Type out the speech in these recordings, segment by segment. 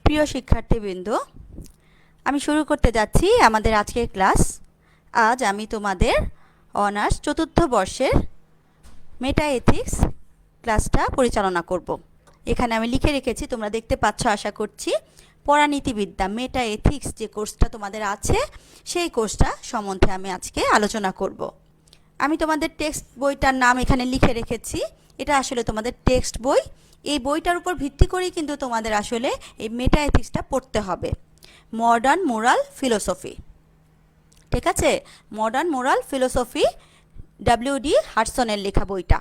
প্রিয় শিক্ষার্থীবৃন্দ, আমি শুরু করতে যাচ্ছি আমাদের আজকের ক্লাস। আজ আমি তোমাদের অনার্স চতুর্থ বর্ষের মেটা এথিক্স ক্লাসটা পরিচালনা করব। এখানে আমি লিখে রেখেছি, তোমরা দেখতে পাচ্ছ আশা করছি। পরানীতিবিদ্যা মেটা এথিক্স যে কোর্সটা তোমাদের আছে, সেই কোর্সটা সম্বন্ধে আমি আজকে আলোচনা করব। আমি তোমাদের টেক্সট বইটার নাম এখানে লিখে রেখেছি। এটা আসলে তোমাদের টেক্সট বই। এই বইটার উপর ভিত্তি করেই কিন্তু তোমাদের আসলে এই মেটা এথিক্সটা পড়তে হবে। মডার্ন মোরাল ফিলোসফি, ঠিক আছে? Modern moral philosophy, W D. হাডসনের লেখা বইটা,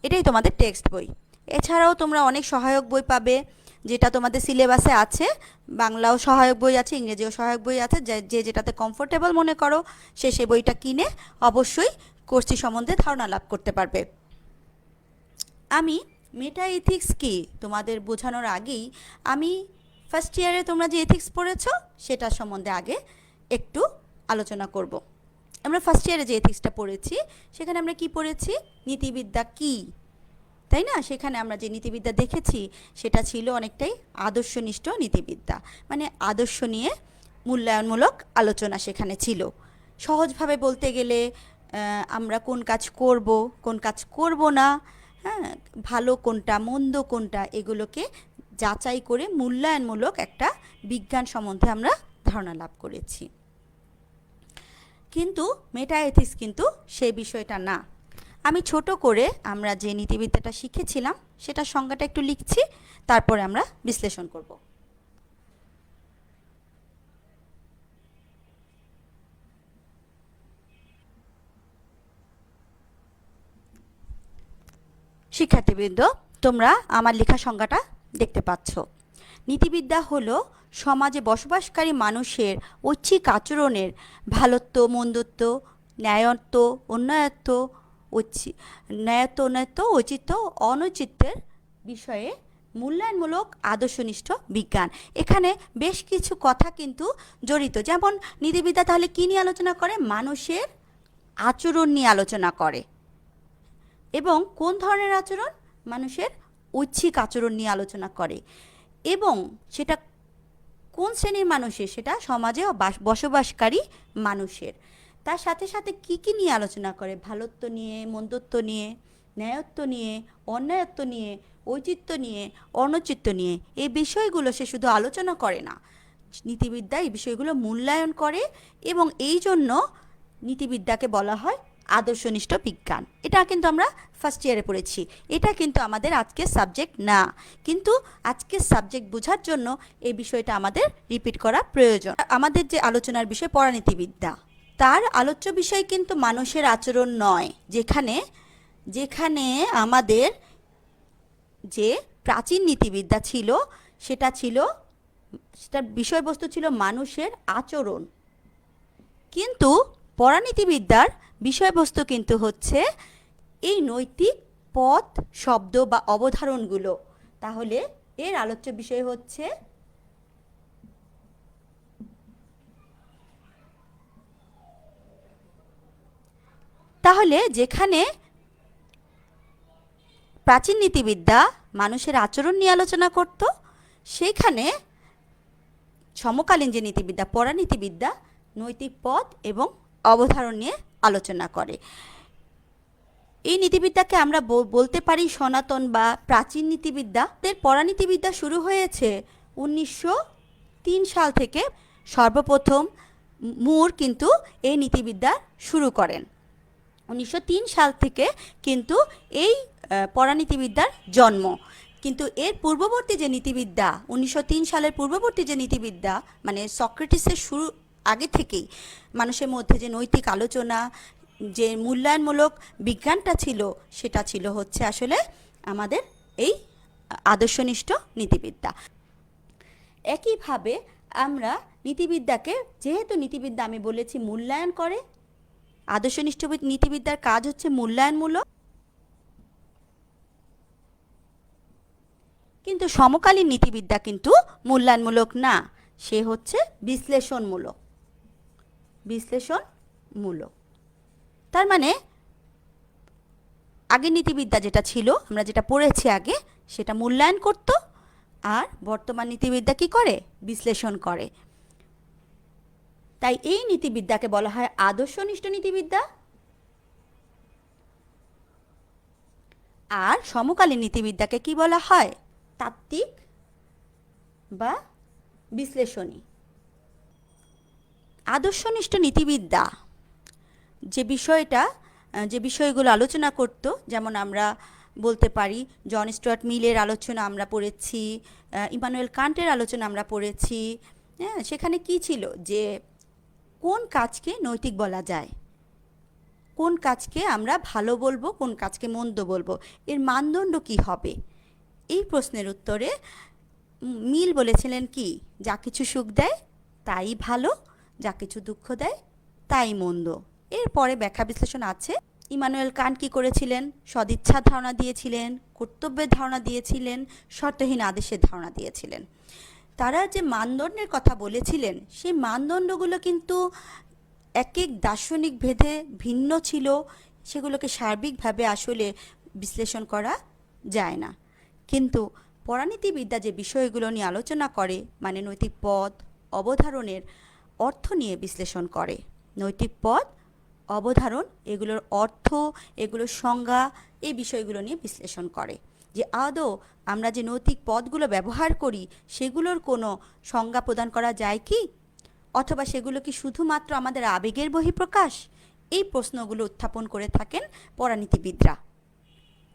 এটাই তোমাদের টেক্সট বই। এছাড়াও তোমরা অনেক সহায়ক বই পাবে, যেটা তোমাদের সিলেবাসে আছে। বাংলাও সহায়ক বই আছে, ইংরেজিও সহায়ক বই আছে। যে যেটাতে কমফোর্টেবল মনে করো, সে বইটা কিনে অবশ্যই কোর্সটি সম্বন্ধে ধারণা লাভ করতে পারবে। আমি মেটা এথিক্স কি তোমাদের বোঝানোর আগেই আমি ফার্স্ট ইয়ারে তোমরা যে এথিক্স পড়েছ সেটা সম্বন্ধে আগে একটু আলোচনা করব। আমরা ফার্স্ট ইয়ারে যে এথিক্সটা পড়েছি, সেখানে আমরা কি পড়েছি? নীতিবিদ্যা কি, তাই না? সেখানে আমরা যে নীতিবিদ্যা দেখেছি সেটা ছিল অনেকটাই আদর্শনিষ্ঠ নীতিবিদ্যা, মানে আদর্শ নিয়ে মূল্যায়নমূলক আলোচনা সেখানে ছিল। সহজভাবে বলতে গেলে আমরা কোন কাজ করব, কোন কাজ করব না, হ্যাঁ, ভালো কোনটা মন্দ কোনটা, এগুলোকে যাচাই করে মূল্যায়নমূলক একটা বিজ্ঞান সম্বন্ধে আমরা ধারণা লাভ করেছি। কিন্তু মেটা এথিক্স কিন্তু সেই বিষয়টা না। আমি ছোট করে আমরা যে নীতিবিদ্যাটা শিখেছিলাম সেটার সংজ্ঞাটা একটু লিখছি, তারপরে আমরা বিশ্লেষণ করব। শিক্ষার্থীবৃন্দ, তোমরা আমার লেখা সংজ্ঞাটা দেখতে পাচ্ছ। নীতিবিদ্যা হলো সমাজে বসবাসকারী মানুষের ঐচ্ছিক আচরণের ভালোত্ব মন্দত্ব, ন্যায়ত্ব অন্যায়ত্ব, অন্যায়ত্ব ঔচিত্য অনৌচিত্যের বিষয়ে মূল্যায়নমূলক আদর্শনিষ্ঠ বিজ্ঞান। এখানে বেশ কিছু কথা কিন্তু জড়িত। যেমন নীতিবিদ্যা তাহলে কী নিয়ে আলোচনা করে? মানুষের আচরণ নিয়ে আলোচনা করে। এবং কোন ধরনের আচরণ? মানুষের ঐচ্ছিক আচরণ নিয়ে আলোচনা করে। এবং সেটা কোন শ্রেণীর মানুষের? সেটা সমাজে বসবাসকারী মানুষের। তার সাথে সাথে কি কি নিয়ে আলোচনা করে? ভালোত্ব নিয়ে, মন্দত্ব নিয়ে, ন্যায়ত্ব নিয়ে, অন্যায়ত্ব নিয়ে, ঔচিত্য নিয়ে, অনৌচিত্য নিয়ে। এই বিষয়গুলো সে শুধু আলোচনা করে না, নীতিবিদ্যা এই বিষয়গুলো মূল্যায়ন করে। এবং এই জন্য নীতিবিদ্যাকে বলা হয় আদর্শনিষ্ঠ বিজ্ঞান। এটা কিন্তু আমরা ফার্স্ট ইয়ারে পড়েছি। এটা কিন্তু আমাদের আজকের সাবজেক্ট না, কিন্তু আজকের সাবজেক্ট বোঝার জন্য এই বিষয়টা আমাদের রিপিট করা প্রয়োজন। আমাদের যে আলোচনার বিষয় পরানীতিবিদ্যা, তার আলোচ্য বিষয় কিন্তু মানুষের আচরণ নয়। যেখানে যেখানে আমাদের যে প্রাচীন নীতিবিদ্যা ছিল, সেটার বিষয়বস্তু ছিল মানুষের আচরণ। কিন্তু পরানীতিবিদ্যার বিষয়বস্তু কিন্তু হচ্ছে এই নৈতিক পথ, শব্দ বা অবধারণগুলো। তাহলে এর আলোচ্য বিষয় হচ্ছে যেখানে প্রাচীন নীতিবিদ্যা মানুষের আচরণ নিয়ে আলোচনা করত, সেইখানে সমকালীন যে নীতিবিদ্যা পরানীতিবিদ্যা নৈতিক পথ এবং অবধারণ নিয়ে আলোচনা করে। এই নীতিবিদ্যাকে আমরা বলতে পারি সনাতন বা প্রাচীন নীতিবিদ্যা। পরানীতিবিদ্যা শুরু হয়েছে 1903 সাল থেকে। সর্বপ্রথম মুর কিন্তু এই নীতিবিদ্যা শুরু করেন। 1903 সাল থেকে কিন্তু এই পরানীতিবিদ্যার জন্ম। কিন্তু এর পূর্ববর্তী যে নীতিবিদ্যা, 1903 সালের পূর্ববর্তী যে নীতিবিদ্যা, মানে সক্রেটিসের শুরু আগে থেকেই মানুষের মধ্যে যে নৈতিক আলোচনা, যে মূল্যায়নমূলক বিজ্ঞানটা ছিল, সেটা ছিল হচ্ছে আসলে আমাদের এই আদর্শনিষ্ঠ নীতিবিদ্যা। একইভাবে আমরা নীতিবিদ্যাকে, যেহেতু নীতিবিদ্যা আমি বলেছি মূল্যায়ন করে, আদর্শনিষ্ঠ নীতিবিদ্যার কাজ হচ্ছে মূল্যায়নমূলক। কিন্তু সমকালীন নীতিবিদ্যা কিন্তু মূল্যায়নমূলক না, সে হচ্ছে বিশ্লেষণমূলক। তার মানে আগের নীতিবিদ্যা যেটা ছিল, আমরা যেটা পড়েছি আগে, সেটা মূল্যায়ন করত, আর বর্তমান নীতিবিদ্যা কি করে? বিশ্লেষণ করে। তাই এই নীতিবিদ্যাকে বলা হয় আদর্শনিষ্ঠ নীতিবিদ্যা, আর সমকালীন নীতিবিদ্যাকে কি বলা হয়? তাত্ত্বিক বা বিশ্লেষণী। আদর্শনিষ্ঠ নীতিবিদ্যা যে বিষয়গুলো আলোচনা করত, যেমন আমরা বলতে পারি জন স্টুয়ার্ট মিলের আলোচনা আমরা পড়েছি, ইমানুয়েল কান্টের আলোচনা আমরা পড়েছি। হ্যাঁ, সেখানে কি ছিল? যে কোন কাজকে নৈতিক বলা যায়, কোন কাজকে আমরা ভালো বলবো, কোন কাজকে মন্দ বলবো, এর মানদণ্ড কি হবে? এই প্রশ্নের উত্তরে মিল বলেছিলেন কি, যা কিছু সুখ দেয় তাই ভালো, যা কিছু দুঃখ দেয় তাই মন্দ। এরপরে ব্যাখ্যা বিশ্লেষণ আছে। ইমানুয়েল কান্ট কি করেছিলেন? সদিচ্ছার ধারণা দিয়েছিলেন, কর্তব্যের ধারণা দিয়েছিলেন, শর্তহীন আদেশের ধারণা দিয়েছিলেন। তারা যে মানদণ্ডের কথা বলেছিলেন, সেই মানদণ্ডগুলো কিন্তু এক এক দার্শনিক ভেদে ভিন্ন ছিল। সেগুলোকে সার্বিকভাবে আসলে বিশ্লেষণ করা যায় না। কিন্তু পরানীতিবিদ্যা যে বিষয়গুলো নিয়ে আলোচনা করে, মানে নৈতিক পথ, অবধারণের অর্থ নিয়ে বিশ্লেষণ করে। নৈতিক পথ, অবধারণ, এগুলোর অর্থ, এগুলোর সংজ্ঞা, এই বিষয়গুলো নিয়ে বিশ্লেষণ করে। যে আদৌ আমরা যে নৈতিক পথগুলো ব্যবহার করি, সেগুলোর কোনো সংজ্ঞা প্রদান করা যায় কি, অথবা সেগুলো কি শুধুমাত্র আমাদের আবেগের বহিঃপ্রকাশ? এই প্রশ্নগুলো উত্থাপন করে থাকেন পরানীতিবিদরা।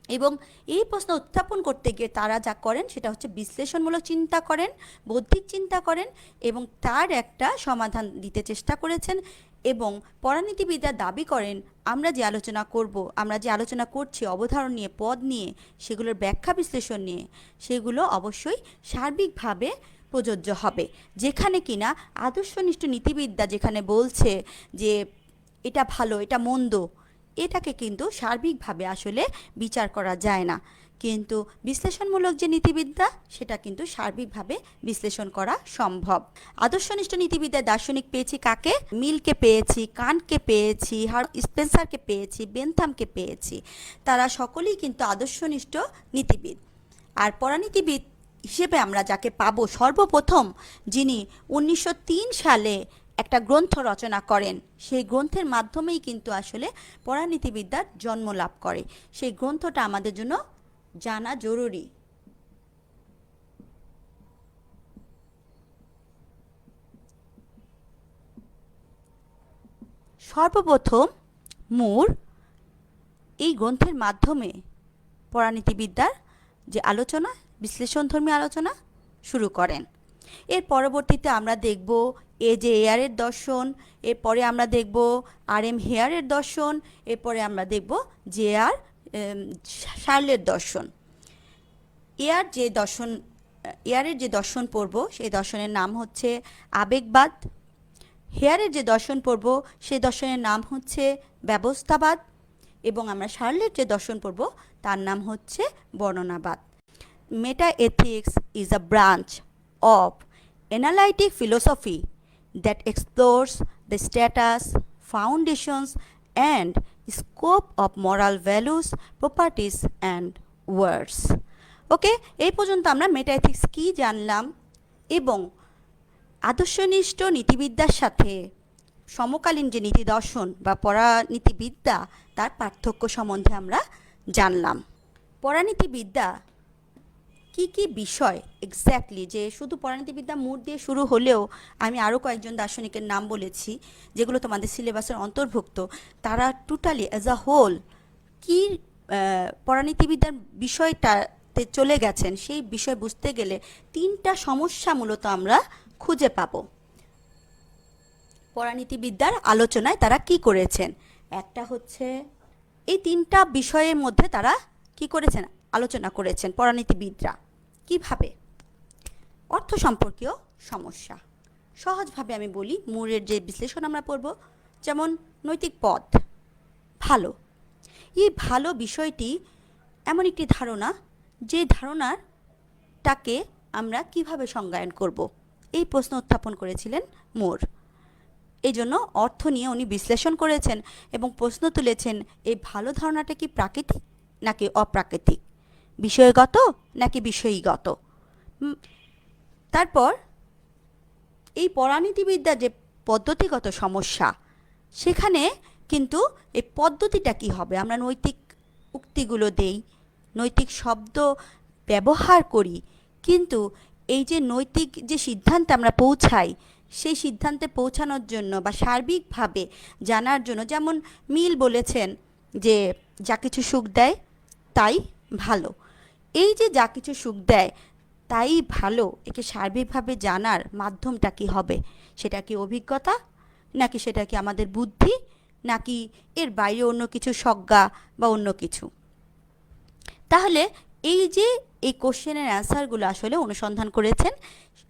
এবং এই প্রশ্ন উত্থাপন করতে গিয়ে তারা যা করেন সেটা হচ্ছে বিশ্লেষণমূলক চিন্তা করেন, বৌদ্ধিক চিন্তা করেন, এবং তার একটা সমাধান দিতে চেষ্টা করেছেন। এবং পরানীতিবিদরা দাবি করেন আমরা যে আলোচনা করছি অবধারণ নিয়ে, পদ নিয়ে, সেগুলোর ব্যাখ্যা বিশ্লেষণ নিয়ে, সেগুলো অবশ্যই সার্বিকভাবে প্রযোজ্য হবে। যেখানে কিনা আদর্শনিষ্ঠ নীতিবিদ্যা যেখানে বলছে যে এটা ভালো, এটা মন্দ, এটাকে কিন্তু সার্বিকভাবে আসলে বিচার করা যায় না। কিন্তু বিশ্লেষণমূলক যে নীতিবিদ্যা, সেটা কিন্তু সার্বিকভাবে বিশ্লেষণ করা সম্ভব। আদর্শনিষ্ঠ নীতিবিদ্যায় দার্শনিক পেয়েছি কাকে? মিলকে পেয়েছি, কান্টকে পেয়েছি, স্পেন্সারকে পেয়েছি, বেনথামকে পেয়েছি। তারা সকলেই কিন্তু আদর্শনিষ্ঠ নীতিবিদ। আর পরানীতিবিদ হিসেবে আমরা যাকে পাবো সর্বপ্রথম, যিনি 1903 সালে একটা গ্রন্থ রচনা করেন, সেই গ্রন্থের মাধ্যমেই কিন্তু আসলে পরানীতিবিদ্যার জন্ম লাভ করে। সেই গ্রন্থটা আমাদের জন্য জানা জরুরি। সর্বপ্রথম মুর এই গ্রন্থের মাধ্যমে পরানীতিবিদ্যার যে আলোচনা, বিশ্লেষণধর্মী আলোচনা শুরু করেন। এর পরবর্তীতে আমরা দেখব A.J. এয়ারের দর্শন, এরপরে আমরা দেখব R.M. হেয়ারের দর্শন, এরপরে আমরা দেখব J.R. শার্লের দর্শন। এয়ারের যে দর্শন পড়ব, সেই দর্শনের নাম হচ্ছে আবেগবাদ। হেয়ারের যে দর্শন পড়ব, সেই দর্শনের নাম হচ্ছে ব্যবস্থাবাদ। এবং আমরা শার্লের যে দর্শন পড়ব, তার নাম হচ্ছে বর্ণনাবাদ। Metaethics is a branch of analytic philosophy that explores the status, foundations, and scope of moral values, properties, and words. ওকে, এই পর্যন্ত আমরা মেটাএথিক্স কি জানলাম এবং আদর্শনিষ্ঠ নীতিবিদ্যার সাথে সমকালীন যে নীতি দর্শন বা পরানীতিবিদ্যা, তার পার্থক্য সম্বন্ধে আমরা জানলাম। পরানীতিবিদ্যা কি কি বিষয় এক্স্যাক্টলি, যে শুধু পরানীতিবিদ্যা মুর দিয়ে শুরু হলেও আমি আরও কয়েকজন দার্শনিকের নাম বলেছি যেগুলো তোমাদের সিলেবাসের অন্তর্ভুক্ত, তারা টোটালি অ্যাজ আ হোল কি পরানীতিবিদ্যার বিষয়টাতে চলে গেছেন, সেই বিষয় বুঝতে গেলে তিনটা সমস্যা মূলত আমরা খুঁজে পাব পরানীতিবিদ্যার আলোচনায় তারা কি করেছেন। একটা হচ্ছে এই তিনটা বিষয়ের মধ্যে তারা কি করেছেন, আলোচনা করেছেন পরানীতিবিদরা। কিভাবে? অর্থ সম্পর্কীয় সমস্যা। সহজভাবে আমি বলি, মুরের যে বিশ্লেষণ আমরা পড়ব, যেমন নৈতিক পথ ভালো, এই ভালো বিষয়টি এমন একটি ধারণা, যে ধারণাটাকে আমরা কিভাবে সংজ্ঞায়ন করব, এই প্রশ্ন উত্থাপন করেছিলেন মুর। এই জন্য অর্থ নিয়ে উনি বিশ্লেষণ করেছেন এবং প্রশ্ন তুলেছেন এই ভালো ধারণাটা কি প্রাকৃতিক নাকি অপ্রাকৃতিক, বিষয়গত নাকি বিষয়ীগত। তারপর এই পরানীতিবিদ্যার যে পদ্ধতিগত সমস্যা, সেখানে কিন্তু এই পদ্ধতিটা কি হবে, আমরা নৈতিক উক্তিগুলো দেই, নৈতিক শব্দ ব্যবহার করি, কিন্তু এই যে নৈতিক যে সিদ্ধান্তে আমরা পৌঁছাই, সেই সিদ্ধান্তে পৌঁছানোর জন্য বা সার্বিকভাবে জানার জন্য, যেমন মিল বলেছেন যে যা কিছু সুখ দেয় তাই ভালো। এই যে যা কিছু সুখ দেয় তাই ভালো, একে সার্বিকভাবে জানার মাধ্যমটা কি হবে? সেটা কি অভিজ্ঞতা, নাকি সেটা কি আমাদের বুদ্ধি, নাকি এর বাইরে অন্য কিছু স্বজ্ঞা বা অন্য কিছু? তাহলে এই যে এই কোশ্চেনের অ্যান্সারগুলো আসলে অনুসন্ধান করেছেন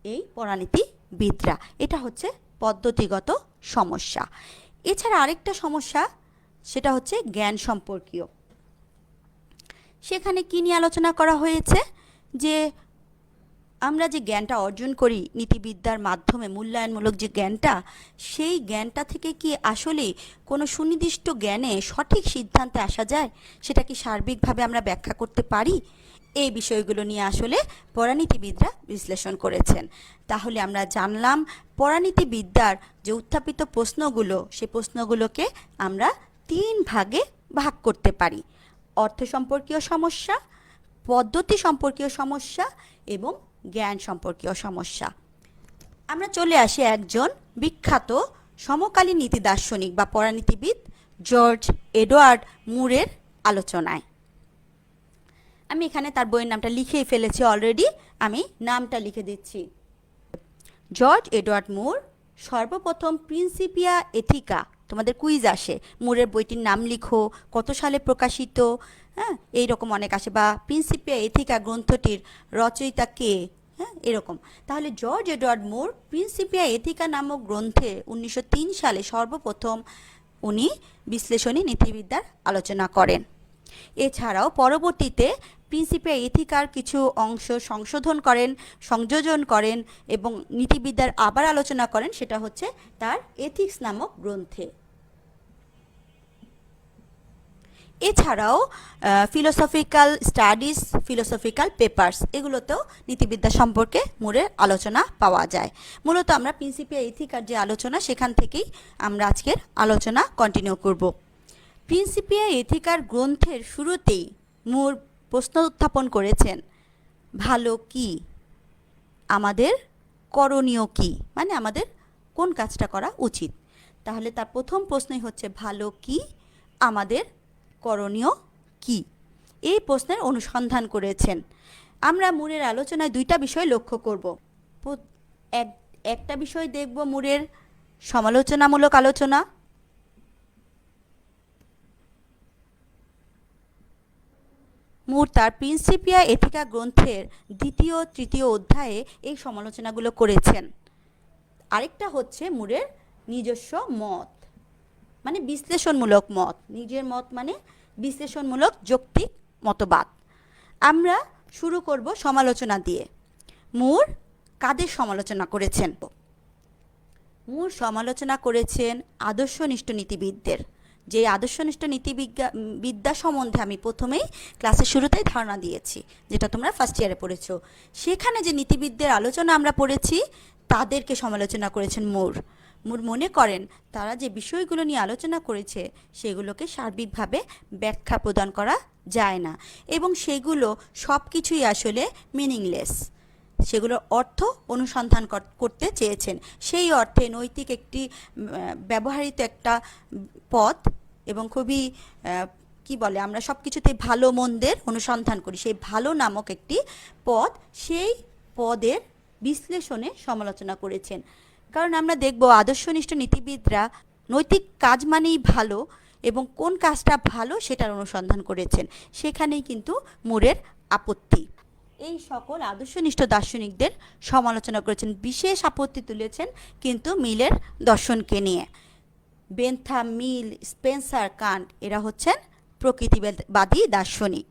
এই পরানীতিবিদরা। এটা হচ্ছে পদ্ধতিগত সমস্যা। এছাড়া আরেকটা সমস্যা, সেটা হচ্ছে জ্ঞান সম্পর্কীয়। সেখানে কি নিয়ে আলোচনা করা হয়েছে, যে আমরা যে জ্ঞানটা অর্জন করি নীতিবিদ্যার মাধ্যমে, মূল্যায়নমূলক যে জ্ঞানটা, সেই জ্ঞানটা থেকে কি আসলে কোনো সুনির্দিষ্ট জ্ঞানে সঠিক সিদ্ধান্তে আসা যায়? সেটা কি সার্বিকভাবে আমরা ব্যাখ্যা করতে পারি? এই বিষয়গুলো নিয়ে আসলে পরানীতিবিদরা বিশ্লেষণ করেছেন। তাহলে আমরা জানলাম পরানীতিবিদ্যার যে উত্থাপিত প্রশ্নগুলো, সেই প্রশ্নগুলোকে আমরা 3 ভাগে ভাগ করতে পারি: অর্থ সম্পর্কীয় সমস্যা, পদ্ধতি সম্পর্কীয় সমস্যা এবং জ্ঞান সম্পর্কীয় সমস্যা। আমরা চলে আসি একজন বিখ্যাত সমকালীন নীতি দার্শনিক বা পরানীতিবিদ জর্জ এডওয়ার্ড মুরের আলোচনায়। আমি এখানে তার বইয়ের নামটা লিখেই ফেলেছি অলরেডি, আমি নামটা লিখে দিচ্ছি। জর্জ এডওয়ার্ড মুর, সর্বপ্রথম প্রিন্সিপিয়া এথিকা। তোমাদের কুইজ আসে, মুরের বইটির নাম লিখো, কত সালে প্রকাশিত, হ্যাঁ, এইরকম অনেক আসে, বা প্রিন্সিপিয়া এথিকা গ্রন্থটির রচয়িতা কে, হ্যাঁ, এরকম। তাহলে জর্জ এডওয়ার্ড মুর প্রিন্সিপিয়া এথিকা নামক গ্রন্থে 1903 সালে সর্বপ্রথম উনি বিশ্লেষণী নীতিবিদ্যার আলোচনা করেন। এছাড়াও পরবর্তীতে প্রিন্সিপিয়া এথিকার কিছু অংশ সংশোধন করেন, সংযোজন করেন এবং নীতিবিদ্যার আবার আলোচনা করেন, সেটা হচ্ছে তার এথিক্স নামক গ্রন্থে। এছাড়াও ফিলোসফিক্যাল স্টাডিজ, ফিলোসফিক্যাল পেপার্স, এগুলোতেও নীতিবিদ্যা সম্পর্কে মুরের আলোচনা পাওয়া যায়। মূলত আমরা প্রিন্সিপিয়া এথিকার যে আলোচনা, সেখান থেকেই আমরা আজকের আলোচনা কন্টিনিউ করব। প্রিন্সিপিয়া এথিকার গ্রন্থের শুরুতেই মুর প্রশ্ন উত্থাপন করেছেন, ভালো কি, আমাদের করণীয় কি, মানে আমাদের কোন কাজটা করা উচিত। তাহলে তার প্রথম প্রশ্নই হচ্ছে ভালো কি, আমাদের করণীয় কি, এই প্রশ্নের অনুসন্ধান করেছেন। আমরা মুরের আলোচনায় 2টা বিষয় লক্ষ্য করব। একটা বিষয় দেখব মুরের সমালোচনামূলক আলোচনা, মুর তার প্রিন্সিপিয়া এথিকা গ্রন্থের 2য়, 3য় অধ্যায়ে এই সমালোচনাগুলো করেছেন। আরেকটা হচ্ছে মুরের নিজস্ব মত, মানে বিশ্লেষণমূলক মত। নিজের মত মানে বিশ্লেষণমূলক যৌক্তিক মতবাদ। আমরা শুরু করব সমালোচনা দিয়ে। মুর কাদের সমালোচনা করেছেন? মুর সমালোচনা করেছেন আদর্শনিষ্ঠ নীতিবিদদের। যে আদর্শনিষ্ঠ নীতিবিদ্যা সম্বন্ধে আমি প্রথমেই ক্লাসের শুরুতেই ধারণা দিয়েছি, যেটা তোমরা ফার্স্ট ইয়ারে পড়েছো। সেখানে যে নীতিবিদদের আলোচনা আমরা পড়েছি, তাদেরকে সমালোচনা করেছেন মুর। মুর মনে করেন তারা যে বিষয়গুলো নিয়ে আলোচনা করেছে, সেগুলোকে সার্বিকভাবে ব্যাখ্যা প্রদান করা যায় না, এবং সেগুলো সব কিছুই আসলে মিনিংলেস। সেগুলোর অর্থ অনুসন্ধান করতে চেয়েছেন। সেই অর্থে নৈতিক একটি ব্যবহৃত একটা পথ, এবং খুবই কি বলে, আমরা সব কিছুতে ভালো মন্দের অনুসন্ধান করি, সেই ভালো নামক একটি পথ, সেই পদের বিশ্লেষণে সমালোচনা করেছেন। কারণ আমরা দেখব আদর্শনিষ্ঠ নীতিবিদরা নৈতিক কাজ মানেই ভালো, এবং কোন কাজটা ভালো সেটার অনুসন্ধান করেছেন। সেখানেই কিন্তু মুরের আপত্তি। এই সকল আদর্শনিষ্ঠ দার্শনিকদের সমালোচনা করেছেন, বিশেষ আপত্তি তুলেছেন কিন্তু মিলের দর্শনকে নিয়ে। বেন্থাম, মিল, স্পেন্সার, কান্ট এরা হচ্ছেন প্রকৃতিবাদী দার্শনিক।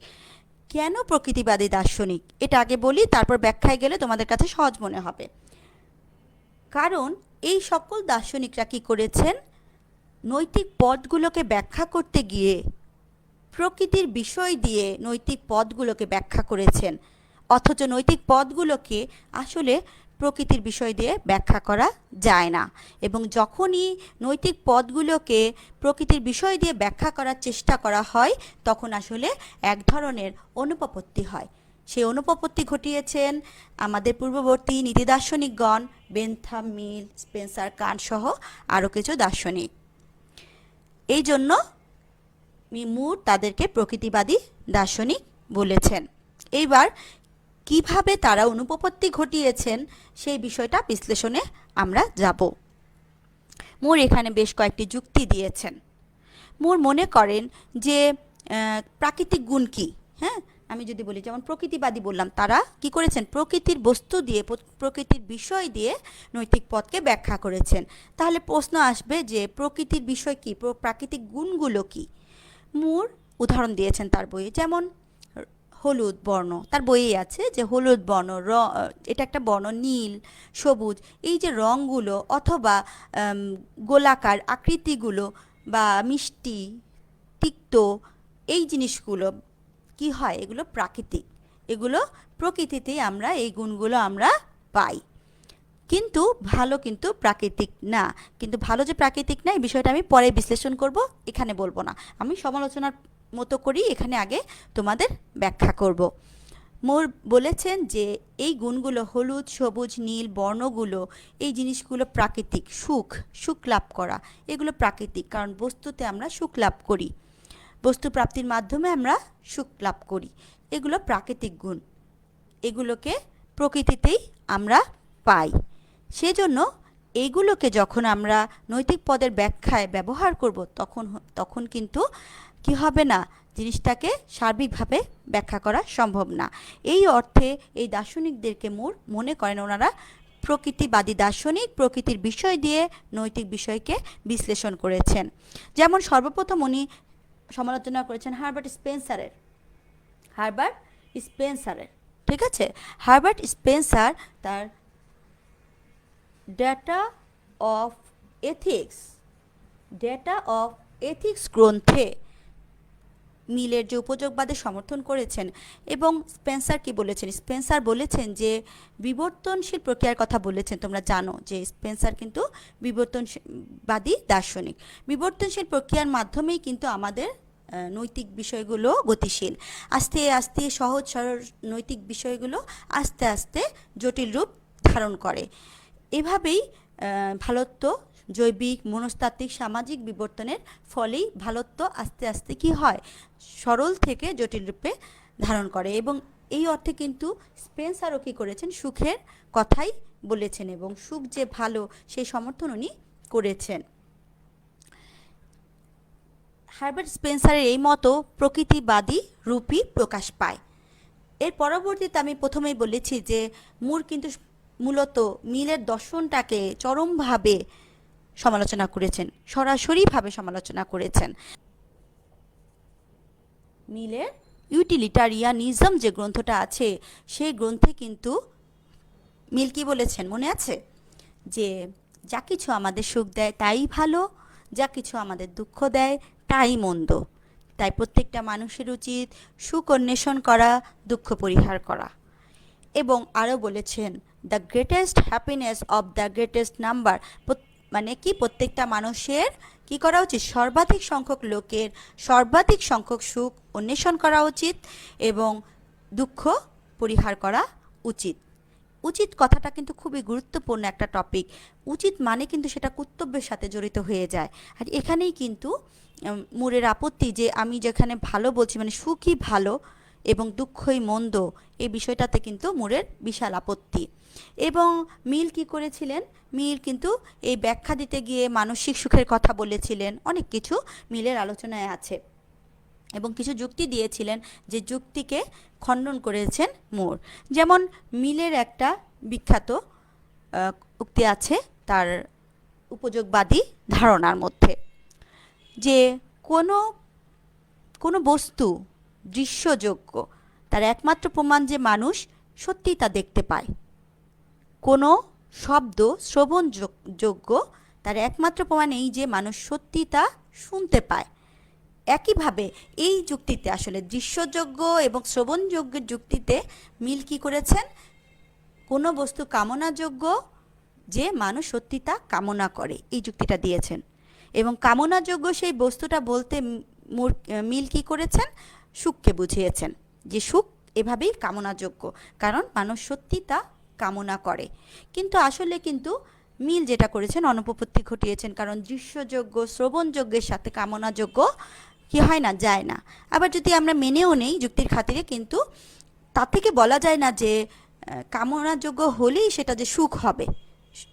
কেন প্রকৃতিবাদী দার্শনিক, এটা আগে বলি, তারপর ব্যাখ্যায় গেলে তোমাদের কাছে সহজ মনে হবে। কারণ এই সকল দার্শনিকরা কি করেছেন, নৈতিক পথগুলোকে ব্যাখ্যা করতে গিয়ে প্রকৃতির বিষয় দিয়ে নৈতিক পথগুলোকে ব্যাখ্যা করেছেন। অথচ নৈতিক পদগুলোকে আসলে প্রকৃতির বিষয় দিয়ে ব্যাখ্যা করা যায় না। এবং যখনই নৈতিক পদগুলোকে প্রকৃতির বিষয় দিয়ে ব্যাখ্যা করার চেষ্টা করা হয় তখন আসলে এক ধরনের অনুপপত্তি হয়। সেই অনুপপত্তি ঘটিয়েছেন আমাদের পূর্ববর্তী নীতি দার্শনিকগণ, বেন্থাম, মিল, স্পেন্সার, কান্ট সহ আরও কিছু দার্শনিক। এই জন্য মুর তাদেরকে প্রকৃতিবাদী দার্শনিক বলেছেন। এইবার কিভাবে তারা অনুপপত্তি ঘটিয়েছেন সেই বিষয়টা বিশ্লেষণে আমরা যাব। মুর এখানে বেশ কয়েকটি যুক্তি দিয়েছেন। মুর মনে করেন যে প্রাকৃতিক গুণ কি, হ্যাঁ, আমি যদি বলি যেমন প্রকৃতিবাদী বললাম, তারা কি করেছেন, প্রকৃতির বস্তু দিয়ে, প্রকৃতির বিষয় দিয়ে নৈতিক পথকে ব্যাখ্যা করেছেন। তাহলে প্রশ্ন আসবে যে প্রকৃতির বিষয় কি, প্রাকৃতিক গুণগুলো কি। মুর উদাহরণ দিয়েছেন তার বইয়ে, যেমন হলুদ বর্ণ, তার বইয়ে আছে যে হলুদ বর্ণ, এটা একটা বর্ণ, নীল, সবুজ, এই যে রঙগুলো অথবা গোলাকার আকৃতিগুলো বা মিষ্টি, তিক্ত, এই জিনিসগুলো কি হয়, এগুলো প্রাকৃতিক, এগুলো প্রকৃতিতেই আমরা এই গুণগুলো আমরা পাই। কিন্তু ভালো কিন্তু প্রাকৃতিক না। কিন্তু ভালো যে প্রাকৃতিক না এই বিষয়টা আমি পরে বিশ্লেষণ করব, এখানে বলবো না, আমি সমালোচনার মতো করি এখানে আগে তোমাদের ব্যাখ্যা করব। মোর বলেছেন যে এই গুণগুলো, হলুদ, সবুজ, নীল বর্ণগুলো, এই জিনিসগুলো প্রাকৃতিক। সুখ লাভ করা, এগুলো প্রাকৃতিক, কারণ বস্তুতে আমরা সুখ লাভ করি, বস্তু প্রাপ্তির মাধ্যমে আমরা সুখ লাভ করি, এগুলো প্রাকৃতিক গুণ, এগুলোকে প্রকৃতিতেই আমরা পাই। সেজন্য এইগুলোকে যখন আমরা নৈতিক পদের ব্যাখ্যায় ব্যবহার করব তখন কিন্তু কি হবে না, জিনিসটাকে সার্বিকভাবে ব্যাখ্যা করা সম্ভব না। এই অর্থে এই দার্শনিকদেরকে মনে করেন ওনারা প্রকৃতিবাদী দার্শনিক, প্রকৃতির বিষয় দিয়ে নৈতিক বিষয়কে বিশ্লেষণ করেছেন। যেমন সর্বপ্রথম উনি সমালোচনা করেছেন হার্বার্ট স্পেন্সারের, ঠিক আছে। হার্বার্ট স্পেন্সার তার ডেটা অফ এথিক্স গ্রন্থে মিলের যে উপযোগবাদের সমর্থন করেছেন। এবং স্পেন্সার কি বলেছেন, স্পেন্সার বলেছেন যে বিবর্তনশীল প্রক্রিয়ার কথা বলেছেন। তোমরা জানো যে স্পেন্সার কিন্তু বিবর্তনবাদী দার্শনিক। বিবর্তনশীল প্রক্রিয়ার মাধ্যমেই কিন্তু আমাদের নৈতিক বিষয়গুলো গতিশীল, আস্তে আস্তে সহজ সরল নৈতিক বিষয়গুলো আস্তে আস্তে জটিল রূপ ধারণ করে। এভাবেই ভালোত্ব, জৈবিক, মনস্তাত্ত্বিক, সামাজিক বিবর্তনের ফলেই ভালোত্ব আস্তে আস্তে কি হয়, সরল থেকে জটিল রূপে ধারণ করে। এবং এই অর্থে কিন্তু স্পেন্সারও কী করেছেন, সুখের কথাই বলেছেন এবং সুখ যে ভালো সেই সমর্থন উনি করেছেন। হার্বার্ট স্পেন্সারের এই মতো প্রকৃতিবাদী রূপই প্রকাশ পায়। এর পরবর্তীতে আমি প্রথমেই বলেছি যে মুর কিন্তু মূলত মিলের দর্শনটাকে চরমভাবে সমালোচনা করেছেন, সরাসরিভাবে সমালোচনা করেছেন। মিলের ইউটিলিটারিয়ানিজম যে গ্রন্থটা আছে সেই গ্রন্থে কিন্তু মিল কি বলেছেন মনে আছে, যে যা কিছু আমাদের সুখ দেয় তাই ভালো, যা কিছু আমাদের দুঃখ দেয় তাই মন্দ। তাই প্রত্যেকটা মানুষের উচিত সুখ অন্বেষণ করা, দুঃখ পরিহার করা। এবং আরও বলেছেন the greatest happiness of the greatest number, মানে কি প্রত্যেকটা মানুষের কি করা উচিত, সর্বাধিক সংখ্যক লোকের সর্বাধিক সংখ্যক সুখ অন্বেষণ করা উচিত এবং দুঃখ পরিহার করা উচিত। উচিত কথাটা কিন্তু খুবই গুরুত্বপূর্ণ একটা টপিক। উচিত মানে কিন্তু সেটা কর্তব্যের সাথে জড়িত হয়ে যায়। আর এখানেই কিন্তু মুরের আপত্তি, যে আমি যেখানে ভালো বলছি মানে সুখই ভালো এবং দুঃখই মন্দ, এই বিষয়টাতে কিন্তু মুরের বিশাল আপত্তি। এবং মিল কি করেছিলেন, মিল কিন্তু এই ব্যাখ্যা দিতে গিয়ে মানসিক সুখের কথা বলেছিলেন, অনেক কিছু মিলের আলোচনায় আছে এবং কিছু যুক্তি দিয়েছিলেন যে যুক্তিকে খণ্ডন করেছেন মুর। যেমন মিলের একটা বিখ্যাত উক্তি আছে তার উপযোগবাদী ধারণার মধ্যে, যে কোনো বস্তু দৃশ্যযোগ্য তার একমাত্র প্রমাণ যে মানুষ সত্যি তা দেখতে পায়, কোনো শব্দ শ্রবণযোগ্য তার একমাত্র প্রমাণ এই যে মানুষ সত্যি তা শুনতে পায়। একইভাবে এই যুক্তিতে আসলে দৃশ্যযোগ্য এবং শ্রবণযোগ্যের যুক্তিতে মিল কি করেছেন, কোনো বস্তু কামনাযোগ্য যে মানুষ সত্যি তা কামনা করে, এই যুক্তিটা দিয়েছেন। এবং কামনাযোগ্য সেই বস্তুটা বলতে মিল কি করেছেন, সুখকে বুঝিয়েছেন, যে সুখ এভাবেই কামনাযোগ্য, কারণ মানুষ সত্যি তা কামনা করে। কিন্তু আসলে কিন্তু মিল যেটা করেছেন অনুপপত্তি ঘটিয়েছেন, কারণ দৃশ্যযোগ্য শ্রবণযোগ্যের সাথে কামনাযোগ্য কি হয় না, যায় না। আবার যদি আমরা মেনেও নেই যুক্তির খাতিরে, কিন্তু তা থেকে বলা যায় না যে কামনাযোগ্য হলেই সেটা যে সুখ হবে,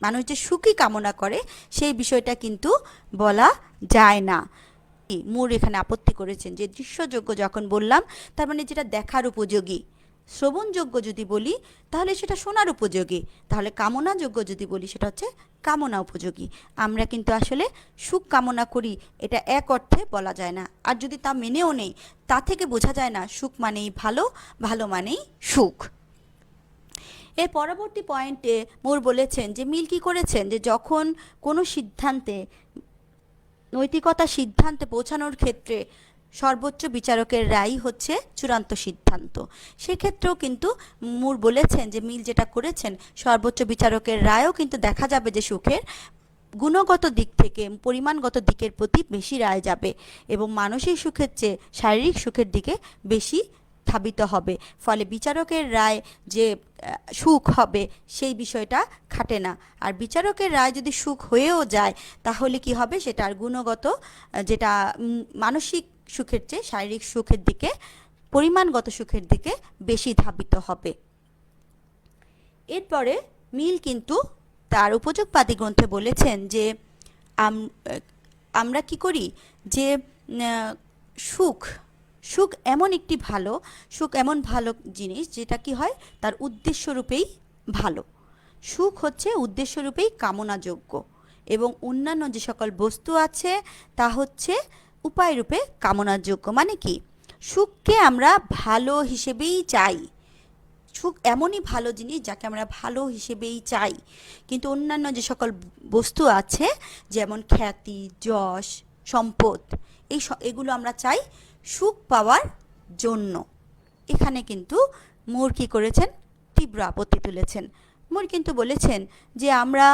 মানুষ যে সুখই কামনা করে সেই বিষয়টা কিন্তু বলা যায় না। মুর এখানে আপত্তি করেছেন যে দৃশ্যযোগ্য যখন বললাম তার মানে যেটা দেখার উপযোগী, শ্রবণযোগ্য যদি বলি তাহলে সেটা শোনার উপযোগী, তাহলে কামনাযোগ্য যদি বলি সেটা হচ্ছে কামনা উপযোগী। আমরা কিন্তু আসলে সুখ কামনা করি এটা এক অর্থে বলা যায় না। আর যদি তা মেনেও নেই, তা থেকে বোঝা যায় না সুখ মানেই ভালো, ভালো মানেই সুখ। এর পরবর্তী পয়েন্টে মোর বলেছেন যে মিল কি করেছেন, যে যখন কোনো সিদ্ধান্তে, নৈতিকতা সিদ্ধান্তে পৌঁছানোর ক্ষেত্রে সর্বোচ্চ বিচারকের রায় হচ্ছে চূড়ান্ত সিদ্ধান্ত, সেক্ষেত্রেও কিন্তু মুর বলেছেন যে মিল যেটা করেছেন, সর্বোচ্চ বিচারকের রায়ও কিন্তু দেখা যাবে যে সুখের গুণগত দিক থেকে পরিমাণগত দিকের প্রতি বেশি রায় যাবে এবং মানসিক সুখের চেয়ে শারীরিক সুখের দিকে বেশি ধাবিত হবে। ফলে বিচারকের রায় যে সুখ হবে সেই বিষয়টা খাটে না। আর বিচারকের রায় যদি সুখ হয়েও যায় তাহলে কি হবে, সেটার গুণগত যেটা মানসিক সুখের চেয়ে শারীরিক সুখের দিকে, পরিমাণগত সুখের দিকে বেশি ধাবিত হবে। এরপরে মিল কিন্তু তার উপযোগবাদী গ্রন্থে বলেছেন যে আমরা কি করি, যে সুখ সুখ এমন একটি ভালো, সুখ এমন ভালো জিনিস যেটা কি হয় তার উদ্দেশ্যরূপেই ভালো। সুখ হচ্ছে উদ্দেশ্যরূপেই কামনাযোগ্য এবং অন্যান্য যে সকল বস্তু আছে তা হচ্ছে উপায়রূপে কামনাযোগ্য। মানে কি, সুখকে আমরা ভালো হিসেবেই চাই, সুখ এমনই ভালো জিনিস যাকে আমরা ভালো হিসেবেই চাই। কিন্তু অন্যান্য যে সকল বস্তু আছে যেমন খ্যাতি, যশ, সম্পদ, এগুলো আমরা চাই সুখ পাওয়ার জন্য। এখানে কিন্তু মুর কি করেছেন, তীব্র আপত্তি তুলেছেন। মুর কিন্তু বলেছেন যে আমরা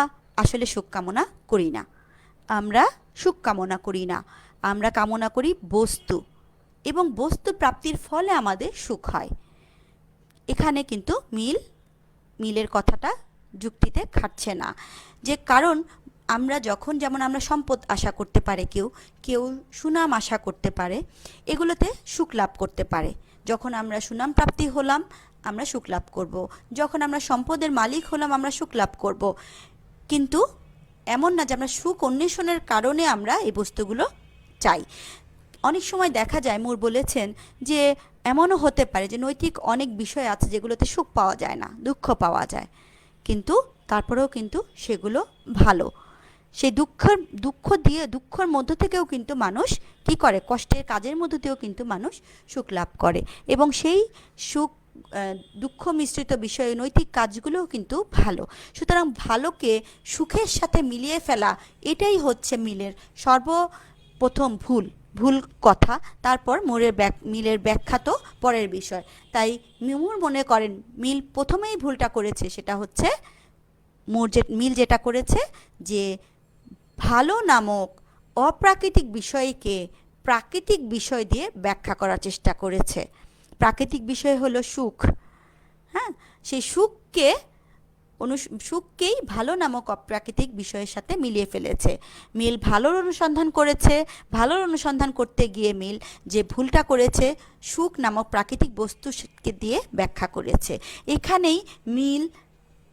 আসলে সুখ কামনা করি না, আমরা সুখ কামনা করি না, আমরা কামনা করি বস্তু, এবং বস্তু প্রাপ্তির ফলে আমাদের সুখ হয়। এখানে কিন্তু মিলের কথাটা যুক্তিতে খাটছে না, যে কারণ আমরা যখন, যেমন আমরা সম্পদ আশা করতে পারে, কেউ সুনাম আশা করতে পারে, এগুলোতে সুখ লাভ করতে পারে। যখন আমরা সুনাম প্রাপ্তি হলাম আমরা সুখ লাভ করব, যখন আমরা সম্পদের মালিক হলাম আমরা সুখ লাভ করব। কিন্তু এমন না যে আমরা সুখ অন্বেষণের কারণে আমরা এই বস্তুগুলো চাই। অনেক সময় দেখা যায়, মুর বলেছেন যে এমনও হতে পারে যে নৈতিক অনেক বিষয় আছে যেগুলোতে সুখ পাওয়া যায় না, দুঃখ পাওয়া যায়, কিন্তু তারপরেও কিন্তু সেগুলো ভালো। সেই দুঃখের মধ্য থেকেও কিন্তু মানুষ কি করে, কষ্টের কাজের মধ্য থেকেও কিন্তু মানুষ সুখ লাভ করে, এবং সেই সুখ দুঃখ মিশ্রিত বিষয়ে নৈতিক কাজগুলোও কিন্তু ভালো। সুতরাং ভালোকে সুখের সাথে মিলিয়ে ফেলা এটাই হচ্ছে মিলের সর্বপ্রথম ভুল কথা। তারপর মিলের ব্যাখ্যা তো পরের বিষয়। তাই মুর মনে করেন মিল প্রথমেই ভুলটা করেছে, সেটা হচ্ছে মিল যেটা করেছে যে ভালো নামক অপ্রাকৃতিক বিষয়কে প্রাকৃতিক বিষয় দিয়ে ব্যাখ্যা করার চেষ্টা করেছে। প্রাকৃতিক বিষয় হলো সুখ, হ্যাঁ, সেই সুখকেই ভালো নামক অপ্রাকৃতিক বিষয়ের সাথে মিলিয়ে ফেলেছে। মিল ভালোর অনুসন্ধান করেছে, ভালোর অনুসন্ধান করতে গিয়ে মিল যে ভুলটা করেছে সুখ নামক প্রাকৃতিক বস্তুকে দিয়ে ব্যাখ্যা করেছে। এখানেই মিল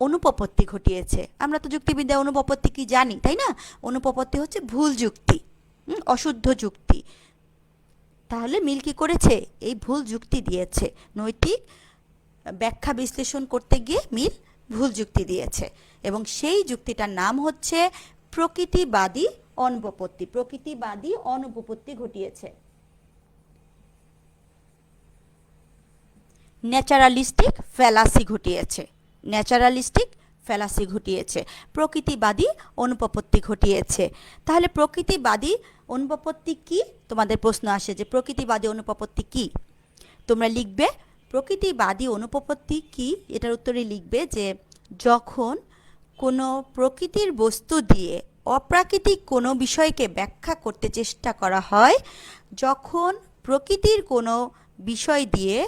অনুপপত্তি ঘটিয়েছে। আমরা তো যুক্তিবিদ্যা অনুপপত্তি কি জানি, তাই না? অনুপপত্তি হচ্ছে ভুল যুক্তি, অশুদ্ধ যুক্তি। তাহলে মিল কি করেছে, এই ভুল যুক্তি দিয়েছে, নৈতিক ব্যাখ্যা বিশ্লেষণ করতে গিয়ে মিল ভুল যুক্তি দিয়েছে, এবং সেই যুক্তিটার নাম হচ্ছে প্রকৃতিবাদী অনুপপত্তি। প্রকৃতিবাদী অনুপপত্তি ঘটিয়েছে, ন্যাচারালিস্টিক ফ্যালাসি ঘটিয়েছে, ন্যাচারালিস্টিক ফ্যালাসি ঘটিয়েছে, প্রকৃতিবাদী অনুপপত্তি ঘটিয়েছে। তাহলে প্রকৃতিবাদী অনুপপত্তি কি? তোমাদের প্রশ্ন আসে যে প্রকৃতিবাদী অনুপপত্তি কি? তোমরা লিখবে প্রকৃতিবাদী অনুপপত্তি কি, এটার উত্তরে লিখবে যে যখন কোনো প্রকৃতির বস্তু দিয়ে অপ্রাকৃতিক কোনো বিষয়কে ব্যাখ্যা করতে চেষ্টা করা হয়, যখন প্রকৃতির কোনো বিষয় দিয়ে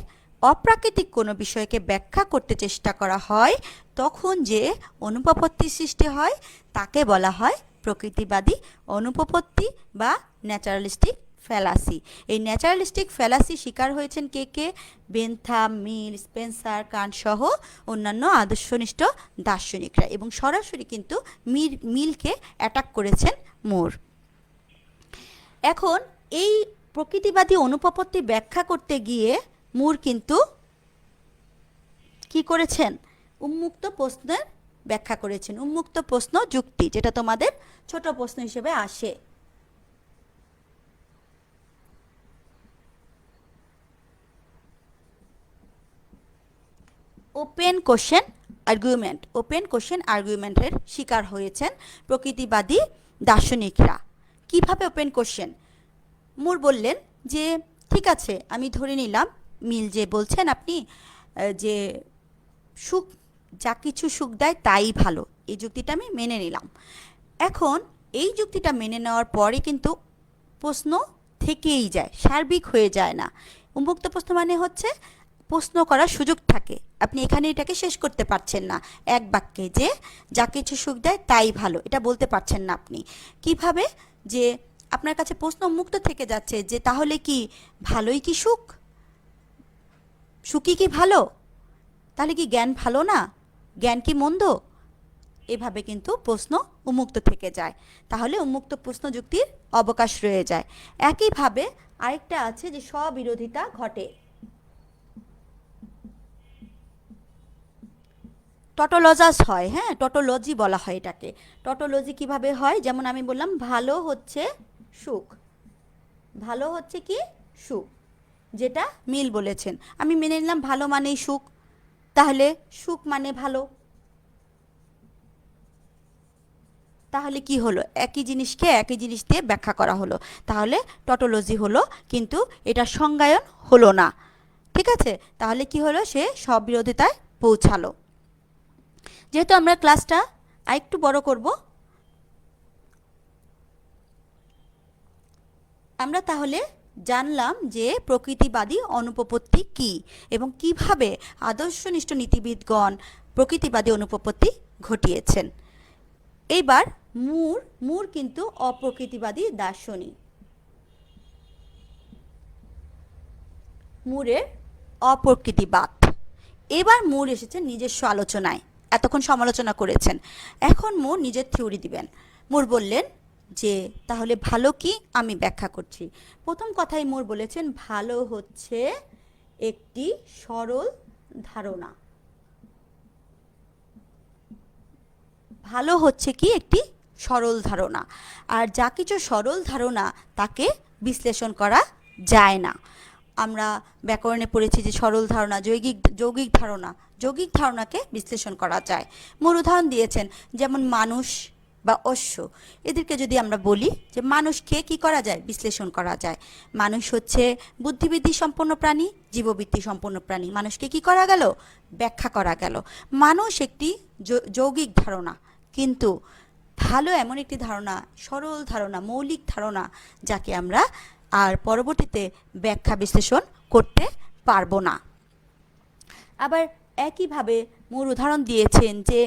অপ্রাকৃতিক কোনো বিষয়কে ব্যাখ্যা করতে চেষ্টা করা হয়, তখন যে অনুপপত্তির সৃষ্টি হয় তাকে বলা হয় প্রকৃতিবাদী অনুপপত্তি বা ন্যাচারালিস্টিক ফ্যালাসি। এই ন্যাচারালিস্টিক ফ্যালাসি শিকার হয়েছেন কে কে? বেন্থাম, মিল, স্পেন্সার, কান্ট সহ অন্যান্য আদর্শনিষ্ঠ দার্শনিকরা, এবং সরাসরি কিন্তু মিলকে অ্যাটাক করেছেন মুর। এখন এই প্রকৃতিবাদী অনুপপত্তি ব্যাখ্যা করতে গিয়ে মুর কিন্তু কি করেছেন? উন্মুক্ত প্রশ্নের ব্যাখ্যা করেছেন, উন্মুক্ত প্রশ্ন যুক্তি, যেটা তোমাদের ছোট প্রশ্ন হিসেবে আসে। Open question argument, open question আর্গুমেন্টের শিকার হয়েছেন প্রকৃতিবাদী দার্শনিকরা। কিভাবে ওপেন কোশ্চেন? মুর বললেন যে ঠিক আছে, আমি ধরে নিলাম মিল যে বলছেন আপনি যে সুখ, যা কিছু সুখ দেয় তাই ভালো, এই যুক্তিটা আমি মেনে নিলাম। এখন এই যুক্তিটা মেনে নেওয়ার পরে কিন্তু প্রশ্ন থেকেই যায়, সার্বিক হয়ে যায় না। উন্মুক্ত প্রশ্ন মানে হচ্ছে প্রশ্ন করার সুযোগ থাকে, আপনি এখানে এটাকে শেষ করতে পারছেন না এক বাক্যে যে যা কিছু সুখ দেয় তাই ভালো, এটা বলতে পারছেন না আপনি। কিভাবে? যে আপনার কাছে প্রশ্ন মুক্ত থেকে যাচ্ছে যে তাহলে কি ভালোই কি সুখ? সুখই কি ভালো? তাহলে কি জ্ঞান ভালো না? জ্ঞান কি মন্দ? এভাবে কিন্তু প্রশ্ন উন্মুক্ত থেকে যায়, তাহলে উন্মুক্ত প্রশ্ন যুক্তির অবকাশ রয়ে যায়। একইভাবে আরেকটা আছে যে স্ববিরোধিতা ঘটে, টটোলজাস হয়। হ্যাঁ, টটোলজি বলা হয় এটাকে। টটোলজি কিভাবে হয়? যেমন আমি বললাম ভালো হচ্ছে সুখ, ভালো হচ্ছে কি সুখ, যেটা মিল বলেছেন, আমি মেনে নিলাম ভালো মানেই সুখ, তাহলে সুখ মানে ভালো। তাহলে কি হলো? একই জিনিসকে একই জিনিস দিয়ে ব্যাখ্যা করা হলো, তাহলে টটোলজি হলো, কিন্তু এটা সংজ্ঞায়ন হলো না। ঠিক আছে, তাহলে কি হলো? সে স্ববিরোধিতায় পৌঁছালো। যেহেতু আমরা ক্লাসটা আরেকটু বড় করব, আমরা তাহলে জানলাম যে প্রকৃতিবাদী অনুপপত্তি কি এবং কিভাবে আদর্শনিষ্ঠ নীতিবিদগণ প্রকৃতিবাদী অনুপপত্তি ঘটিয়েছেন। এইবার মুর কিন্তু অপ্রকৃতিবাদী দার্শনিক। মুরের অপ্রকৃতিবাদ। এবার মুর এসেছেন নিজস্ব আলোচনায়, এতক্ষণ সমালোচনা করেছেন, এখন মুর নিজের থিওরি দিবেন। মুর বললেন যে তাহলে ভালো কি, আমি ব্যাখ্যা করছি। প্রথম কথাই মুর বলেছেন ভালো হচ্ছে একটি সরল ধারণা। ভালো হচ্ছে কি? একটি সরল ধারণা। আর যা কিছু সরল ধারণা তাকে বিশ্লেষণ করা যায় না। আমরা ব্যাকরণে পড়েছি যে সরল ধারণা, যৌগিক ধারণা, যৌগিক ধারণাকে বিশ্লেষণ করা যায়। মূল উদাহরণ দিয়েছেন, যেমন মানুষ বা অশ্ব, এদেরকে যদি আমরা বলি যে মানুষকে কি করা যায়? বিশ্লেষণ করা যায়। মানুষ হচ্ছে বুদ্ধিবৃত্তি সম্পন্ন প্রাণী, জীববৃত্তি সম্পন্ন প্রাণী, মানুষকে কি করা গেল? ব্যাখ্যা করা গেল। মানুষ একটি যৌগিক ধারণা, কিন্তু ভালো এমন একটি ধারণা, সরল ধারণা, মৌলিক ধারণা, যাকে আমরা আর পরবর্তীতে ব্যাখ্যা বিশ্লেষণ করতে পারবো না। আবার একইভাবে মূল উদাহরণ দিয়েছেন যে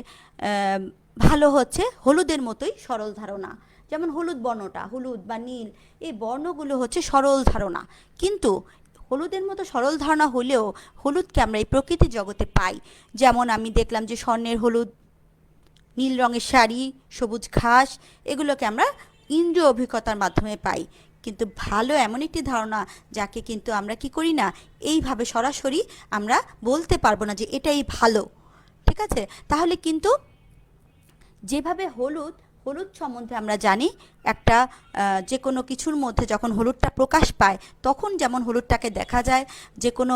ভালো হচ্ছে হলুদের মতোই সরল ধারণা। যেমন হলুদ বর্ণটা, হলুদ বা নীল, এই বর্ণগুলো হচ্ছে সরল ধারণা, কিন্তু হলুদের মতো সরল ধারণা হলেও হলুদকে আমরা এই প্রকৃতি জগতে পাই। যেমন আমি দেখলাম যে স্বর্ণের হলুদ, নীল রঙের শাড়ি, সবুজ ঘাস, এগুলোকে আমরা ইন্দ্রিয় অভিজ্ঞতার মাধ্যমে পাই। কিন্তু ভালো এমন একটি ধারণা যাকে কিন্তু আমরা কি করি না, এইভাবে সরাসরি আমরা বলতে পারবো না যে এটাই ভালো। ঠিক আছে, তাহলে কিন্তু যেভাবে হলুদ হলুদ সম্বন্ধে আমরা জানি একটা যে কোনো কিছুর মধ্যে যখন হলুদটা প্রকাশ পায় তখন যেমন হলুদটাকে দেখা যায়, যে কোনো